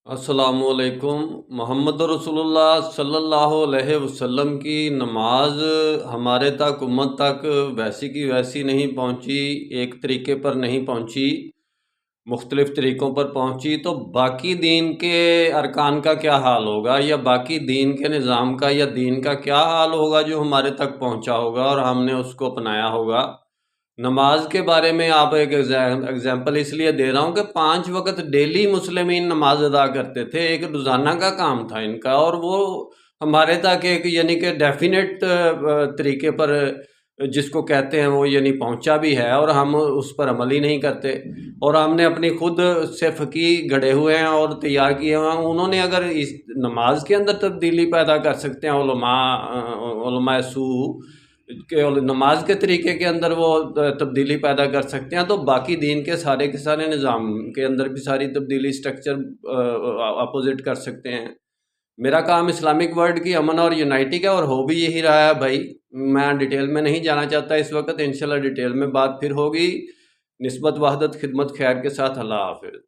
السلام علیکم۔ محمد رسول اللہ صلی اللہ علیہ وسلم کی نماز ہمارے تک امت تک ویسی کی ویسی نہیں پہنچی، ایک طریقے پر نہیں پہنچی، مختلف طریقوں پر پہنچی۔ تو باقی دین کے ارکان کا کیا حال ہوگا، یا باقی دین کے نظام کا یا دین کا کیا حال ہوگا جو ہمارے تک پہنچا ہوگا اور ہم نے اس کو اپنایا ہوگا۔ نماز کے بارے میں آپ ایک ایگزامپل اس لیے دے رہا ہوں کہ 5 وقت ڈیلی مسلمین نماز ادا کرتے تھے، ایک روزانہ کا کام تھا ان کا، اور وہ ہمارے تک ایک یعنی کہ ڈیفینیٹ طریقے پر جس کو کہتے ہیں وہ یعنی پہنچا بھی ہے، اور ہم اس پر عمل ہی نہیں کرتے، اور ہم نے اپنی خود سے فقih گڑھے ہوئے ہیں اور تیار کیے ہوئے ہیں۔ انہوں نے اگر اس نماز کے اندر تبدیلی پیدا کر سکتے ہیں علماء سو کہ نماز کے طریقے کے اندر وہ تبدیلی پیدا کر سکتے ہیں، تو باقی دین کے سارے نظام کے اندر بھی ساری تبدیلی سٹرکچر اپوزٹ کر سکتے ہیں۔ میرا کام اسلامک ورلڈ کی امن اور یونائٹی کا، اور ہو بھی یہی رہا ہے بھائی۔ میں ڈیٹیل میں نہیں جانا چاہتا اس وقت، انشاءاللہ ڈیٹیل میں بات پھر ہوگی۔ نسبت وحدت خدمت خیر کے ساتھ، اللہ حافظ۔